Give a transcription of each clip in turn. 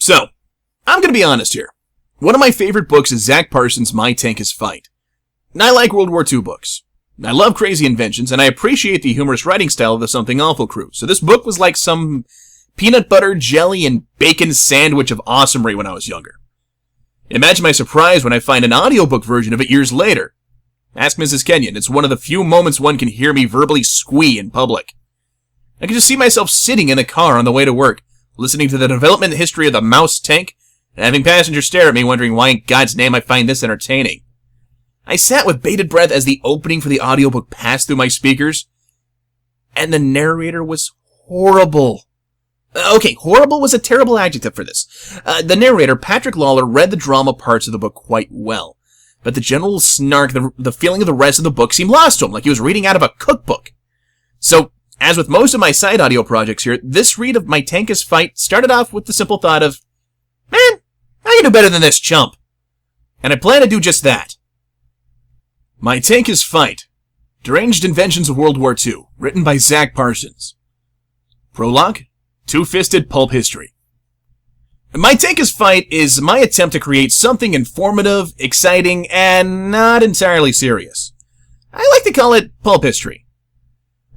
So, I'm gonna be honest here. One of my favorite books is Zack Parsons' My Tank is Fight. And I like World War II books. I love crazy inventions, and I appreciate the humorous writing style of the Something Awful crew. So this book was like some peanut butter, jelly, and bacon sandwich of awesomery when I was younger. Imagine my surprise when I find an audiobook version of it years later. Ask Mrs. Kenyon. It's one of the few moments one can hear me verbally squee in public. I can just see myself sitting in the car on the way to work, listening to the development history of the mouse tank, and having passengers stare at me wondering why in God's name I find this entertaining. I sat with bated breath as the opening for the audiobook passed through my speakers, and the narrator was horrible. Okay, horrible was a terrible adjective for this. The narrator, Patrick Lawler, read the drama parts of the book quite well, but the general snark, the feeling of the rest of the book seemed lost to him, like he was reading out of a cookbook. So, as with most of my side audio projects here, this read of My Tank is Fight started off with the simple thought of, man, I can do better than this chump. And I plan to do just that. My Tank is Fight. Deranged Inventions of World War II. Written by Zack Parsons. Prologue. Two-Fisted Pulp History. My Tank is Fight is my attempt to create something informative, exciting, and not entirely serious. I like to call it pulp history.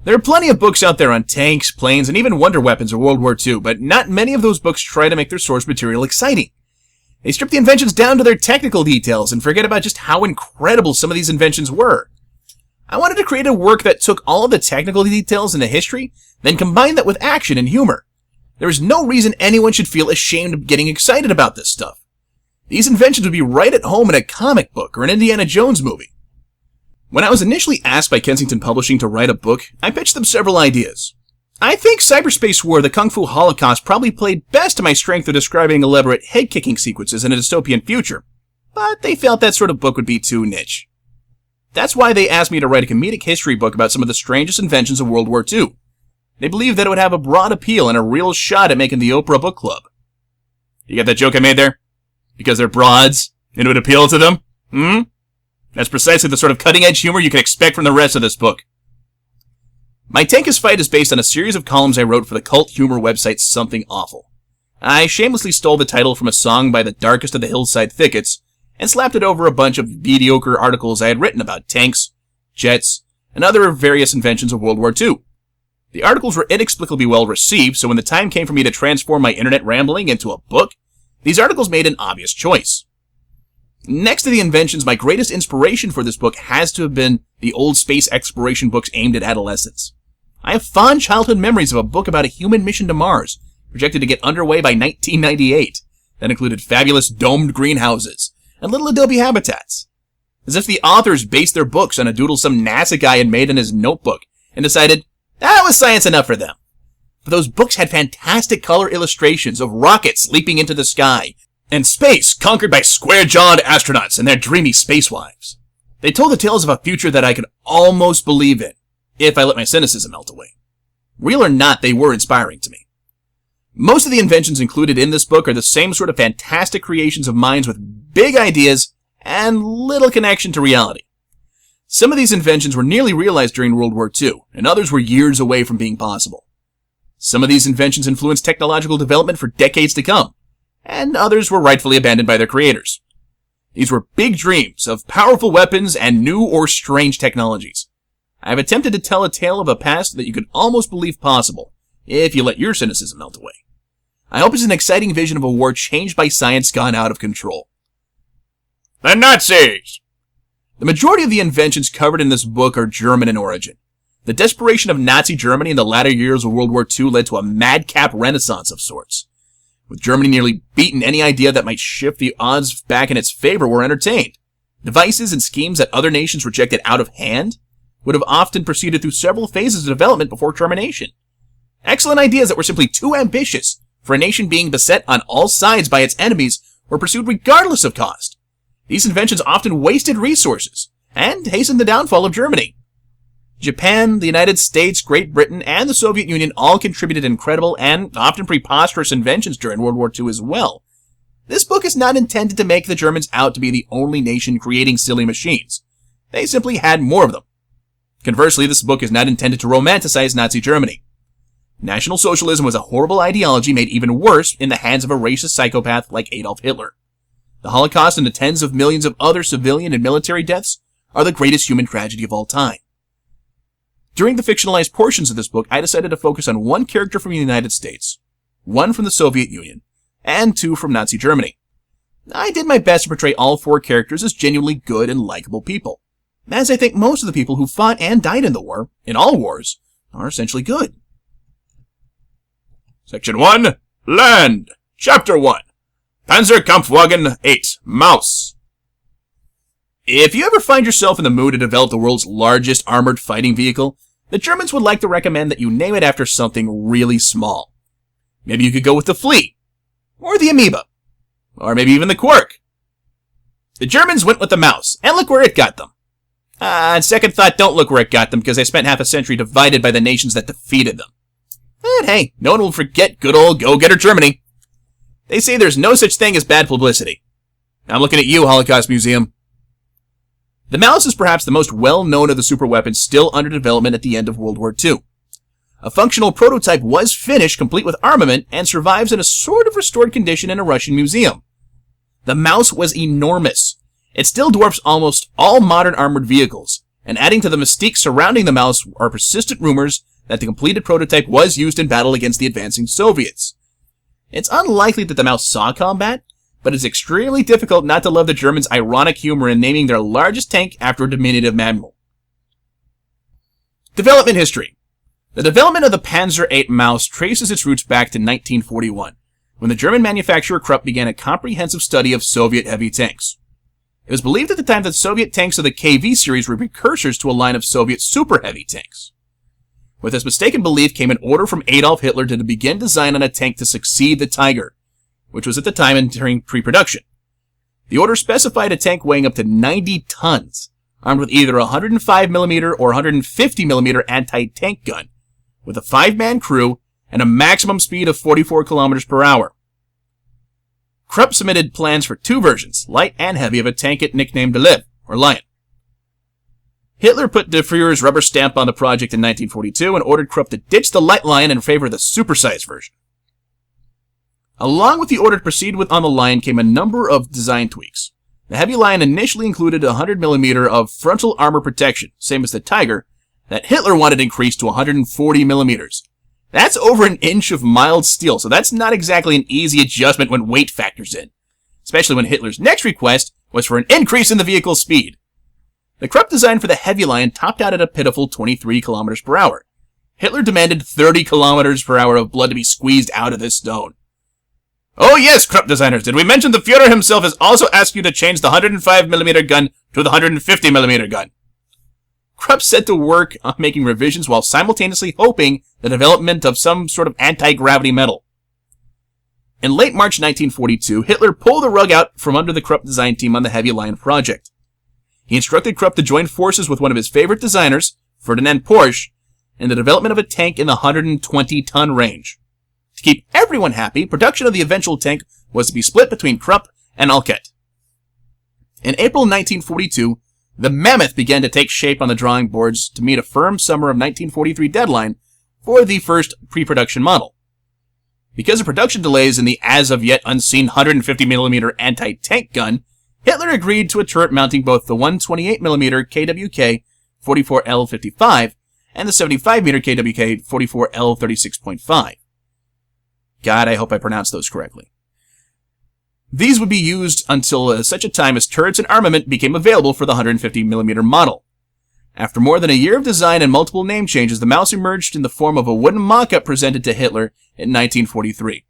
There are plenty of books out there on tanks, planes, and even wonder weapons of World War II, but not many of those books try to make their source material exciting. They strip the inventions down to their technical details and forget about just how incredible some of these inventions were. I wanted to create a work that took all of the technical details and the history, then combined that with action and humor. There is no reason anyone should feel ashamed of getting excited about this stuff. These inventions would be right at home in a comic book or an Indiana Jones movie. When I was initially asked by Kensington Publishing to write a book, I pitched them several ideas. I think Cyberspace War, the Kung Fu Holocaust, probably played best to my strength of describing elaborate head-kicking sequences in a dystopian future, but they felt that sort of book would be too niche. That's why they asked me to write a comedic history book about some of the strangest inventions of World War II. They believed that it would have a broad appeal and a real shot at making the Oprah Book Club. You get that joke I made there? Because they're broads, and it would appeal to them? That's precisely the sort of cutting-edge humor you can expect from the rest of this book. My Tank is Fight is based on a series of columns I wrote for the cult humor website Something Awful. I shamelessly stole the title from a song by the Darkest of the Hillside Thickets and slapped it over a bunch of mediocre articles I had written about tanks, jets, and other various inventions of World War II. The articles were inexplicably well received, so when the time came for me to transform my internet rambling into a book, these articles made an obvious choice. Next to the inventions, my greatest inspiration for this book has to have been the old space exploration books aimed at adolescents. I have fond childhood memories of a book about a human mission to Mars, projected to get underway by 1998, that included fabulous domed greenhouses and little adobe habitats. As if the authors based their books on a doodle some NASA guy had made in his notebook and decided that was science enough for them. But those books had fantastic color illustrations of rockets leaping into the sky and space conquered by square-jawed astronauts and their dreamy space wives. They told the tales of a future that I could almost believe in, if I let my cynicism melt away. Real or not, they were inspiring to me. Most of the inventions included in this book are the same sort of fantastic creations of minds with big ideas and little connection to reality. Some of these inventions were nearly realized during World War II, and others were years away from being possible. Some of these inventions influenced technological development for decades to come, and others were rightfully abandoned by their creators. These were big dreams of powerful weapons and new or strange technologies. I have attempted to tell a tale of a past that you could almost believe possible, if you let your cynicism melt away. I hope it's an exciting vision of a war changed by science gone out of control. The Nazis! The majority of the inventions covered in this book are German in origin. The desperation of Nazi Germany in the latter years of World War II led to a madcap renaissance of sorts. With Germany nearly beaten, any idea that might shift the odds back in its favor were entertained. Devices and schemes that other nations rejected out of hand would have often proceeded through several phases of development before termination. Excellent ideas that were simply too ambitious for a nation being beset on all sides by its enemies were pursued regardless of cost. These inventions often wasted resources and hastened the downfall of Germany. Japan, the United States, Great Britain, and the Soviet Union all contributed incredible and often preposterous inventions during World War II as well. This book is not intended to make the Germans out to be the only nation creating silly machines. They simply had more of them. Conversely, this book is not intended to romanticize Nazi Germany. National Socialism was a horrible ideology made even worse in the hands of a racist psychopath like Adolf Hitler. The Holocaust and the tens of millions of other civilian and military deaths are the greatest human tragedy of all time. During the fictionalized portions of this book, I decided to focus on one character from the United States, one from the Soviet Union, and two from Nazi Germany. I did my best to portray all four characters as genuinely good and likable people, as I think most of the people who fought and died in the war, in all wars, are essentially good. Section 1, Land. Chapter 1, Panzerkampfwagen 8, Maus. If you ever find yourself in the mood to develop the world's largest armored fighting vehicle, the Germans would like to recommend that you name it after something really small. Maybe you could go with the Flea, or the Amoeba, or maybe even the Quark. The Germans went with the Maus, and look where it got them. On second thought, don't look where it got them, because they spent half a century divided by the nations that defeated them. But hey, no one will forget good old go-getter Germany. They say there's no such thing as bad publicity. I'm looking at you, Holocaust Museum. The Maus is perhaps the most well-known of the superweapons still under development at the end of World War II. A functional prototype was finished, complete with armament, and survives in a sort of restored condition in a Russian museum. The Maus was enormous. It still dwarfs almost all modern armored vehicles, and adding to the mystique surrounding the Maus are persistent rumors that the completed prototype was used in battle against the advancing Soviets. It's unlikely that the Maus saw combat, but it's extremely difficult not to love the Germans' ironic humor in naming their largest tank after a diminutive mammal. Development history. The development of the Panzer VIII Maus traces its roots back to 1941, when the German manufacturer Krupp began a comprehensive study of Soviet heavy tanks. It was believed at the time that Soviet tanks of the KV series were precursors to a line of Soviet super heavy tanks. With this mistaken belief came an order from Adolf Hitler to begin design on a tank to succeed the Tiger, which was at the time entering pre-production. The order specified a tank weighing up to 90 tons, armed with either a 105mm or 150mm anti-tank gun, with a 5-man crew and a maximum speed of 44 km per hour. Krupp submitted plans for two versions, light and heavy, of a tank it nicknamed Lev, or Lion. Hitler put the Führer's rubber stamp on the project in 1942 and ordered Krupp to ditch the light Lion in favor of the supersized version. Along with the order to proceed with on the Lion came a number of design tweaks. The heavy Lion initially included 100mm of frontal armor protection, same as the Tiger, that Hitler wanted increased to 140mm. That's over an inch of mild steel, so that's not exactly an easy adjustment when weight factors in, especially when Hitler's next request was for an increase in the vehicle's speed. The Krupp design for the heavy Lion topped out at a pitiful 23 km per hour. Hitler demanded 30 km per hour of blood to be squeezed out of this stone. Oh yes, Krupp designers, did we mention the Führer himself has also asked you to change the 105mm gun to the 150mm gun? Krupp set to work on making revisions while simultaneously hoping the development of some sort of anti-gravity metal. In late March 1942, Hitler pulled the rug out from under the Krupp design team on the Heavy Lion project. He instructed Krupp to join forces with one of his favorite designers, Ferdinand Porsche, in the development of a tank in the 120-ton range. To keep everyone happy, production of the eventual tank was to be split between Krupp and Alket. In April 1942, the Mammoth began to take shape on the drawing boards to meet a firm summer of 1943 deadline for the first pre-production model. Because of production delays in the as-of-yet unseen 150mm anti-tank gun, Hitler agreed to a turret mounting both the 128mm KWK 44L55 and the 75mm KWK 44L36.5. God, I hope I pronounced those correctly. These would be used until such a time as turrets and armament became available for the 150mm model. After more than a year of design and multiple name changes, the Maus emerged in the form of a wooden mock-up presented to Hitler in 1943.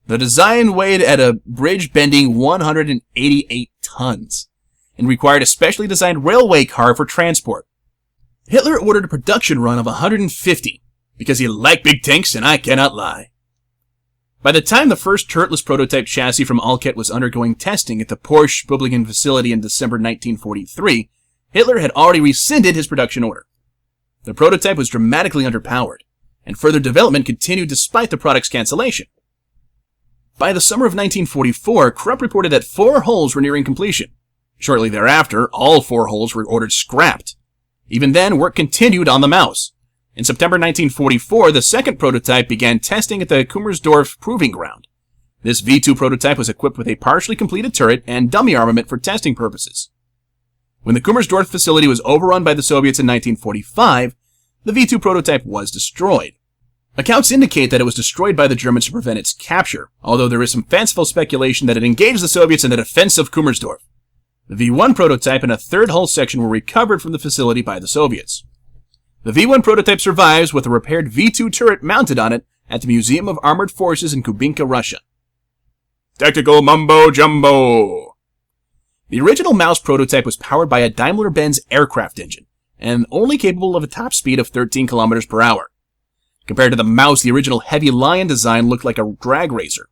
The design weighed at a bridge-bending 188 tons and required a specially designed railway car for transport. Hitler ordered a production run of 150 because he liked big tanks, and I cannot lie. By the time the first turretless prototype chassis from Alket was undergoing testing at the Porsche Böblingen facility in December 1943, Hitler had already rescinded his production order. The prototype was dramatically underpowered, and further development continued despite the product's cancellation. By the summer of 1944, Krupp reported that 4 hulls were nearing completion. Shortly thereafter, all 4 hulls were ordered scrapped. Even then, work continued on the Maus. In September 1944, the second prototype began testing at the Kummersdorf Proving Ground. This V2 prototype was equipped with a partially completed turret and dummy armament for testing purposes. When the Kummersdorf facility was overrun by the Soviets in 1945, the V2 prototype was destroyed. Accounts indicate that it was destroyed by the Germans to prevent its capture, although there is some fanciful speculation that it engaged the Soviets in the defense of Kummersdorf. The V1 prototype and a third hull section were recovered from the facility by the Soviets. The V1 prototype survives with a repaired V2 turret mounted on it at the Museum of Armored Forces in Kubinka, Russia. Tactical Mumbo Jumbo. The original Maus prototype was powered by a Daimler-Benz aircraft engine, and only capable of a top speed of 13 kilometers per hour. Compared to the Maus, the original Heavy Lion design looked like a drag racer.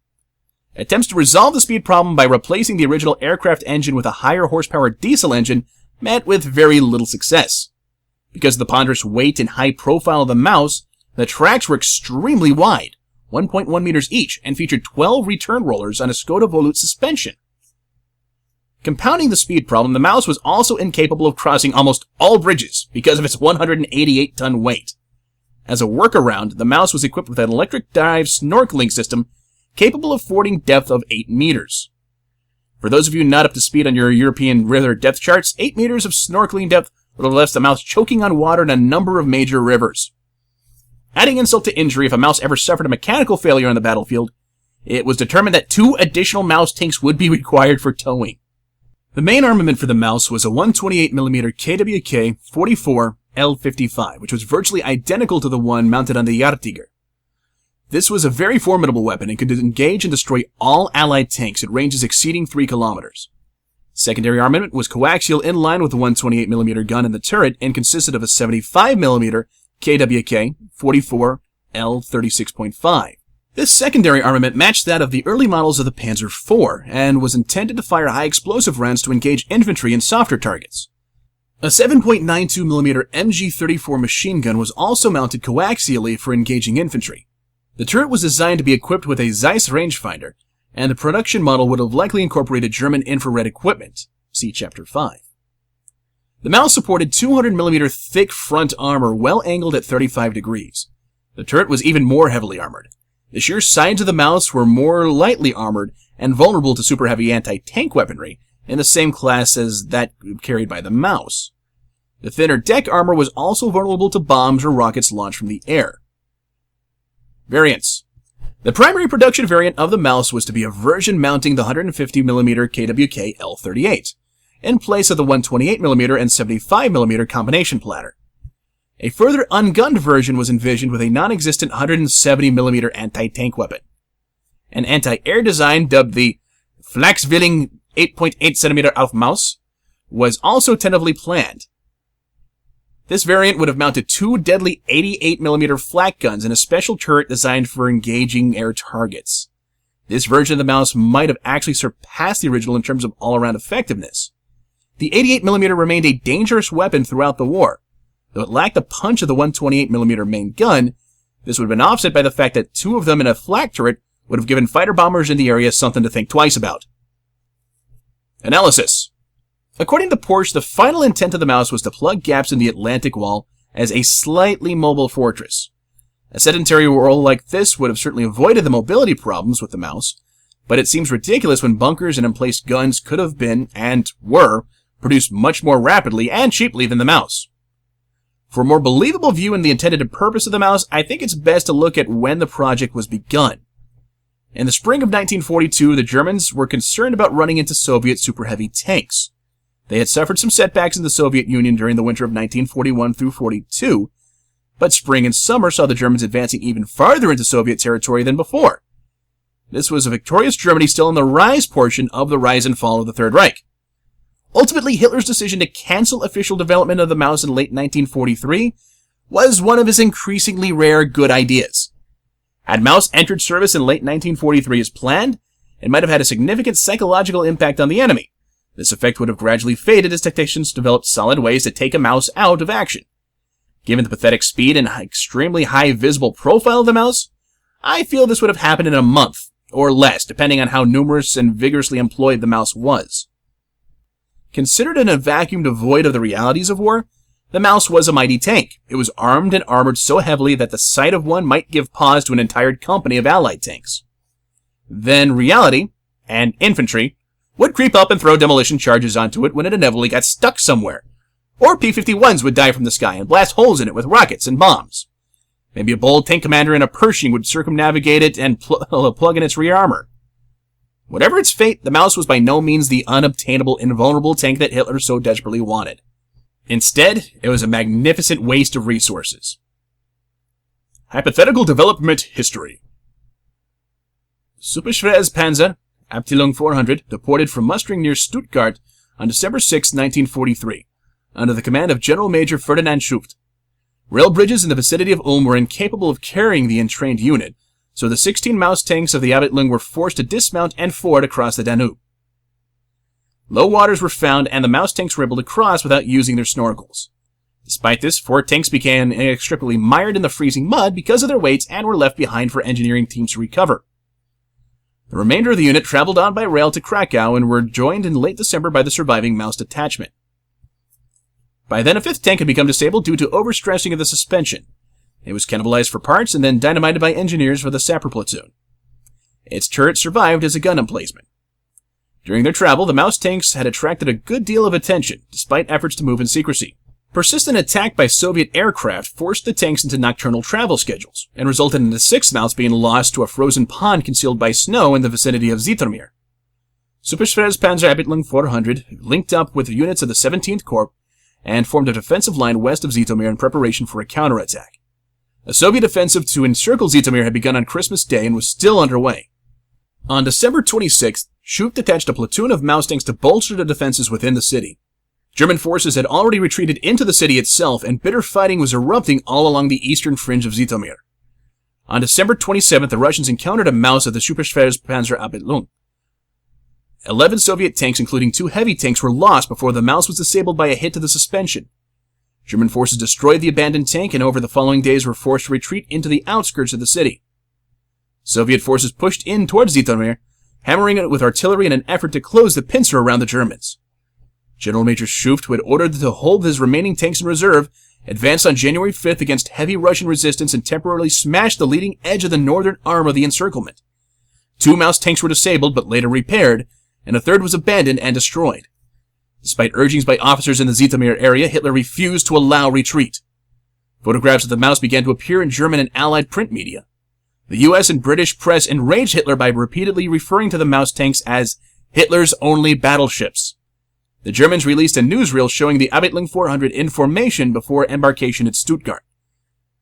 Attempts to resolve the speed problem by replacing the original aircraft engine with a higher horsepower diesel engine met with very little success. Because of the ponderous weight and high profile of the Maus, the tracks were extremely wide, 1.1 meters each, and featured 12 return rollers on a Skoda Volute suspension. Compounding the speed problem, the Maus was also incapable of crossing almost all bridges because of its 188-ton weight. As a workaround, the Maus was equipped with an electric dive snorkeling system capable of fording depth of 8 meters. For those of you not up to speed on your European river depth charts, 8 meters of snorkeling depth would have left the Maus choking on water in a number of major rivers. Adding insult to injury, if a Maus ever suffered a mechanical failure on the battlefield, it was determined that 2 additional Maus tanks would be required for towing. The main armament for the Maus was a 128mm KWK 44 L55, which was virtually identical to the one mounted on the Yartiger. This was a very formidable weapon and could engage and destroy all Allied tanks at ranges exceeding 3 kilometers. Secondary armament was coaxial in line with the 128mm gun in the turret and consisted of a 75mm KWK 44 L36.5. This secondary armament matched that of the early models of the Panzer IV and was intended to fire high explosive rounds to engage infantry and softer targets. A 7.92mm MG34 machine gun was also mounted coaxially for engaging infantry. The turret was designed to be equipped with a Zeiss rangefinder, and the production model would have likely incorporated German infrared equipment. See Chapter 5. The Maus supported 200mm thick front armor well angled at 35 degrees. The turret was even more heavily armored. The sheer sides of the Maus were more lightly armored and vulnerable to super heavy anti-tank weaponry, in the same class as that carried by the Maus. The thinner deck armor was also vulnerable to bombs or rockets launched from the air. Variants. The primary production variant of the Maus was to be a version mounting the 150mm KWK L38, in place of the 128mm and 75mm combination platter. A further ungunned version was envisioned with a non-existent 170mm anti-tank weapon. An anti-air design dubbed the Flachswilling 8.8cm auf Maus was also tentatively planned. This variant would have mounted 2 deadly 88mm flak guns and a special turret designed for engaging air targets. This version of the Maus might have actually surpassed the original in terms of all-around effectiveness. The 88mm remained a dangerous weapon throughout the war. Though it lacked the punch of the 128mm main gun, this would have been offset by the fact that 2 of them in a flak turret would have given fighter bombers in the area something to think twice about. Analysis. According to Porsche, the final intent of the Maus was to plug gaps in the Atlantic Wall as a slightly mobile fortress. A sedentary role like this would have certainly avoided the mobility problems with the Maus, but it seems ridiculous when bunkers and emplaced guns could have been, and were, produced much more rapidly and cheaply than the Maus. For a more believable view in the intended purpose of the Maus, I think it's best to look at when the project was begun. In the spring of 1942, the Germans were concerned about running into Soviet super heavy tanks. They had suffered some setbacks in the Soviet Union during the winter of 1941 through 42, but spring and summer saw the Germans advancing even farther into Soviet territory than before. This was a victorious Germany still in the rise portion of the rise and fall of the Third Reich. Ultimately, Hitler's decision to cancel official development of the Maus in late 1943 was one of his increasingly rare good ideas. Had Maus entered service in late 1943 as planned, it might have had a significant psychological impact on the enemy. This effect would have gradually faded as tacticians developed solid ways to take a Maus out of action. Given the pathetic speed and extremely high visible profile of the Maus, I feel this would have happened in a month, or less, depending on how numerous and vigorously employed the Maus was. Considered in a vacuum devoid of the realities of war, the The Maus was a mighty tank. It was armed and armored so heavily that the sight of one might give pause to an entire company of allied tanks. Then reality, and infantry, would creep up and throw demolition charges onto it when it inevitably got stuck somewhere. Or P-51s would dive from the sky and blast holes in it with rockets and bombs. Maybe a bold tank commander in a Pershing would circumnavigate it and plug in its rear armor. Whatever its fate, the Maus was by no means the unobtainable, invulnerable tank that Hitler so desperately wanted. Instead, it was a magnificent waste of resources. Hypothetical development history. Superschweres Panzer, Abteilung 400, deported from mustering near Stuttgart on December 6, 1943, under the command of General Major Ferdinand Schuft. Rail bridges in the vicinity of Ulm were incapable of carrying the entrained unit, so the 16 Maus tanks of the Abteilung were forced to dismount and ford across the Danube. Low waters were found, and the Maus tanks were able to cross without using their snorkels. Despite this, 4 tanks became inextricably mired in the freezing mud because of their weights and were left behind for engineering teams to recover. The remainder of the unit traveled on by rail to Krakow and were joined in late December by the surviving Maus detachment. By then, a 5th tank had become disabled due to overstressing of the suspension. It was cannibalized for parts and then dynamited by engineers for the sapper platoon. Its turret survived as a gun emplacement. During their travel, the Maus tanks had attracted a good deal of attention, despite efforts to move in secrecy. Persistent attack by Soviet aircraft forced the tanks into nocturnal travel schedules, and resulted in the 6th Maus being lost to a frozen pond concealed by snow in the vicinity of Zitomir. Superschweres Panzer Abteilung 400 linked up with units of the 17th Corps and formed a defensive line west of Zitomir in preparation for a counterattack. A Soviet offensive to encircle Zitomir had begun on Christmas Day and was still underway. On December 26th, Schuft detached a platoon of Maus tanks to bolster the defenses within the city. German forces had already retreated into the city itself, and bitter fighting was erupting all along the eastern fringe of Zitomir. On December 27th, the Russians encountered a Maus of the Superschweres Panzer Abteilung. 11 Soviet tanks, including 2 heavy tanks, were lost before the Maus was disabled by a hit to the suspension. German forces destroyed the abandoned tank and over the following days were forced to retreat into the outskirts of the city. Soviet forces pushed in towards Zitomir, hammering it with artillery in an effort to close the pincer around the Germans. General Major Schuft, who had ordered to hold his remaining tanks in reserve, advanced on January 5th against heavy Russian resistance and temporarily smashed the leading edge of the northern arm of the encirclement. 2 Maus tanks were disabled but later repaired, and a 3rd was abandoned and destroyed. Despite urgings by officers in the Zitomir area, Hitler refused to allow retreat. Photographs of the Maus began to appear in German and Allied print media. The US and British press enraged Hitler by repeatedly referring to the Maus tanks as Hitler's only battleships. The Germans released a newsreel showing the Abteilung 400 in formation before embarkation at Stuttgart.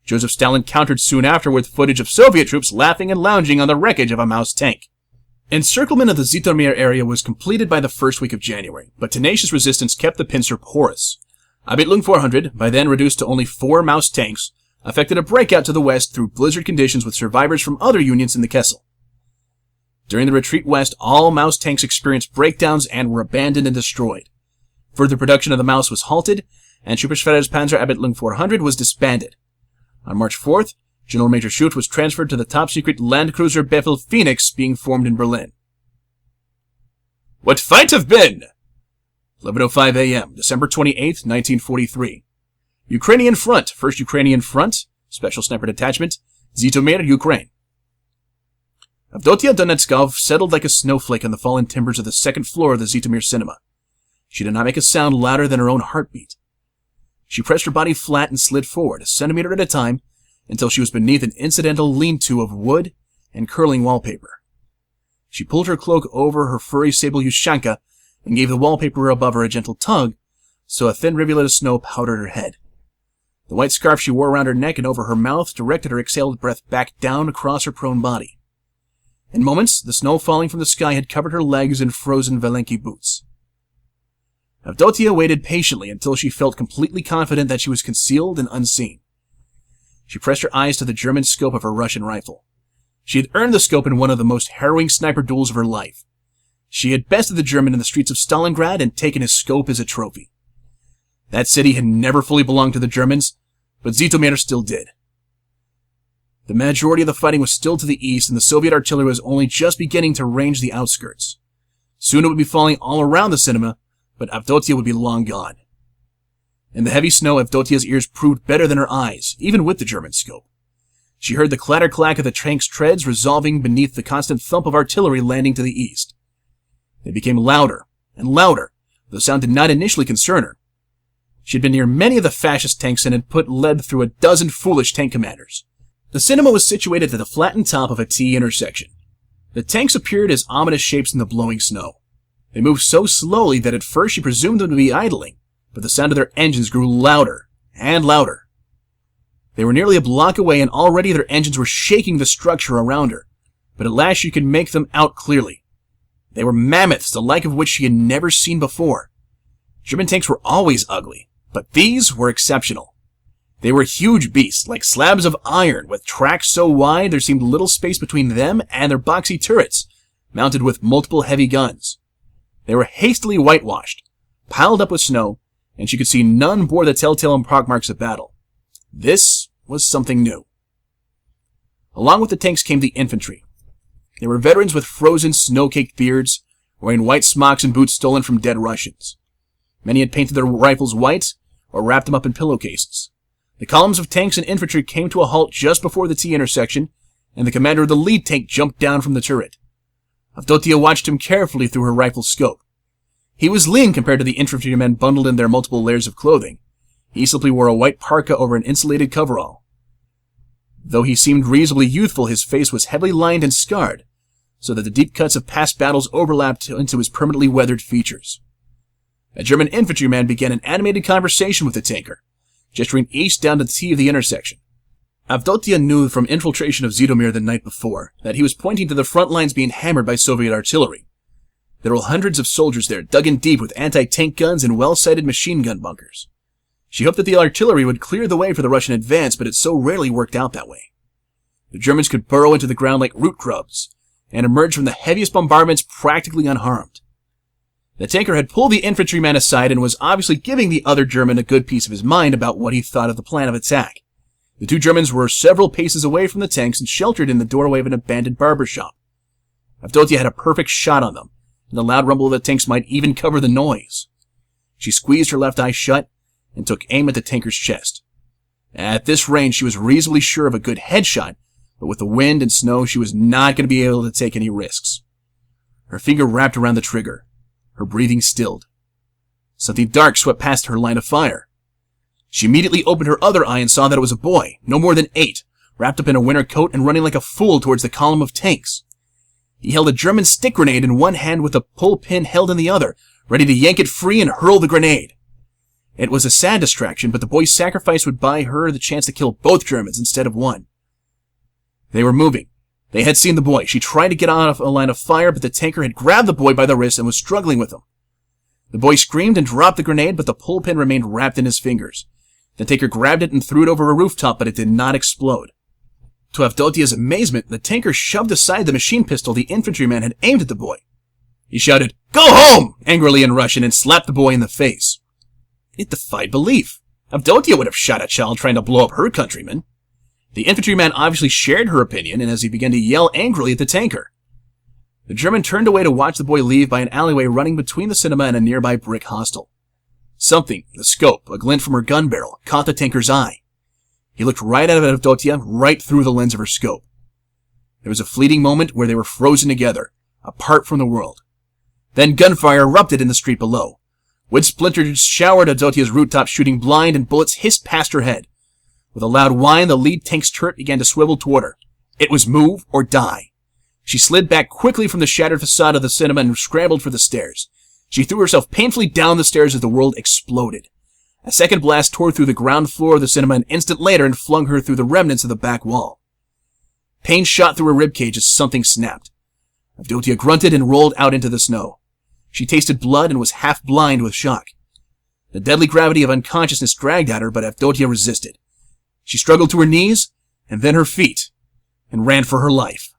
Joseph Stalin countered soon after with footage of Soviet troops laughing and lounging on the wreckage of a Maus tank. Encirclement of the Zitomir area was completed by the first week of January, but tenacious resistance kept the pincer porous. Abteilung 400, by then reduced to only 4 Maus tanks, effected a breakout to the west through blizzard conditions with survivors from other units in the Kessel. During the retreat west, all Maus tanks experienced breakdowns and were abandoned and destroyed. Further production of the Maus was halted, and Superschweres Panzer Abteilung 400 was disbanded. On March 4th, General Major Schuft was transferred to the top-secret Landcruiser Befehl Phoenix being formed in Berlin. What fight have been? 11:05 a.m., December 28th, 1943. Ukrainian Front, 1st Ukrainian Front, Special Sniper Detachment, Zitomir, Ukraine. Avdotia Donetskov settled like a snowflake on the fallen timbers of the 2nd floor of the Zitomir cinema. She did not make a sound louder than her own heartbeat. She pressed her body flat and slid forward, a centimeter at a time, until she was beneath an incidental lean-to of wood and curling wallpaper. She pulled her cloak over her furry sable Ushanka and gave the wallpaper above her a gentle tug, so a thin rivulet of snow powdered her head. The white scarf she wore around her neck and over her mouth directed her exhaled breath back down across her prone body. In moments, the snow falling from the sky had covered her legs in frozen Valenki boots. Avdotia waited patiently until she felt completely confident that she was concealed and unseen. She pressed her eyes to the German scope of her Russian rifle. She had earned the scope in one of the most harrowing sniper duels of her life. She had bested the German in the streets of Stalingrad and taken his scope as a trophy. That city had never fully belonged to the Germans, but Zitomir still did. The majority of the fighting was still to the east, and the Soviet artillery was only just beginning to range the outskirts. Soon it would be falling all around the cinema, but Avdotia would be long gone. In the heavy snow, Avdotia's ears proved better than her eyes, even with the German scope. She heard the clatter-clack of the tank's treads resolving beneath the constant thump of artillery landing to the east. They became louder and louder, though sound did not initially concern her. She had been near many of the fascist tanks and had put lead through a dozen foolish tank commanders. The cinema was situated at the flattened top of a T intersection. The tanks appeared as ominous shapes in the blowing snow. They moved so slowly that at first she presumed them to be idling, but the sound of their engines grew louder and louder. They were nearly a block away, and already their engines were shaking the structure around her, but at last she could make them out clearly. They were mammoths, the like of which she had never seen before. German tanks were always ugly, but these were exceptional. They were huge beasts, like slabs of iron, with tracks so wide there seemed little space between them and their boxy turrets, mounted with multiple heavy guns. They were hastily whitewashed, piled up with snow, and she could see none bore the telltale pockmarks of battle. This was something new. Along with the tanks came the infantry. They were veterans with frozen, snow-caked beards, wearing white smocks and boots stolen from dead Russians. Many had painted their rifles white or wrapped them up in pillowcases. The columns of tanks and infantry came to a halt just before the T intersection, and the commander of the lead tank jumped down from the turret. Avdotia watched him carefully through her rifle's scope. He was lean compared to the infantrymen bundled in their multiple layers of clothing. He simply wore a white parka over an insulated coverall. Though he seemed reasonably youthful, his face was heavily lined and scarred, so that the deep cuts of past battles overlapped into his permanently weathered features. A German infantryman began an animated conversation with the tanker, gesturing east down to the T of the intersection. Avdotia knew from infiltration of Zhytomyr the night before that he was pointing to the front lines being hammered by Soviet artillery. There were hundreds of soldiers there, dug in deep with anti-tank guns and well-sighted machine gun bunkers. She hoped that the artillery would clear the way for the Russian advance, but it so rarely worked out that way. The Germans could burrow into the ground like root grubs, and emerge from the heaviest bombardments practically unharmed. The tanker had pulled the infantryman aside and was obviously giving the other German a good piece of his mind about what he thought of the plan of attack. The two Germans were several paces away from the tanks and sheltered in the doorway of an abandoned barber shop. Avdotia had a perfect shot on them, and the loud rumble of the tanks might even cover the noise. She squeezed her left eye shut and took aim at the tanker's chest. At this range, she was reasonably sure of a good headshot, but with the wind and snow, she was not going to be able to take any risks. Her finger wrapped around the trigger. Her breathing stilled. Something dark swept past her line of fire. She immediately opened her other eye and saw that it was a boy, no more than 8, wrapped up in a winter coat and running like a fool towards the column of tanks. He held a German stick grenade in one hand with a pull pin held in the other, ready to yank it free and hurl the grenade. It was a sad distraction, but the boy's sacrifice would buy her the chance to kill both Germans instead of one. They were moving. They had seen the boy. She tried to get out of a line of fire, but the tanker had grabbed the boy by the wrist and was struggling with him. The boy screamed and dropped the grenade, but the pull pin remained wrapped in his fingers. The tanker grabbed it and threw it over a rooftop, but it did not explode. To Avdotia's amazement, the tanker shoved aside the machine pistol the infantryman had aimed at the boy. He shouted, "Go home!" angrily in Russian and slapped the boy in the face. It defied belief. Avdotia would have shot a child trying to blow up her countrymen. The infantryman obviously shared her opinion, and as he began to yell angrily at the tanker. The German turned away to watch the boy leave by an alleyway running between the cinema and a nearby brick hostel. Something, the scope, a glint from her gun barrel, caught the tanker's eye. He looked right at Avdotia, right through the lens of her scope. There was a fleeting moment where they were frozen together, apart from the world. Then gunfire erupted in the street below. Wood splinters showered Avdotia's rooftop, shooting blind, and bullets hissed past her head. With a loud whine, the lead tank's turret began to swivel toward her. It was move or die. She slid back quickly from the shattered facade of the cinema and scrambled for the stairs. She threw herself painfully down the stairs as the world exploded. A second blast tore through the ground floor of the cinema an instant later and flung her through the remnants of the back wall. Pain shot through her ribcage as something snapped. Avdotia grunted and rolled out into the snow. She tasted blood and was half blind with shock. The deadly gravity of unconsciousness dragged at her, but Avdotia resisted. She struggled to her knees, and then her feet, and ran for her life.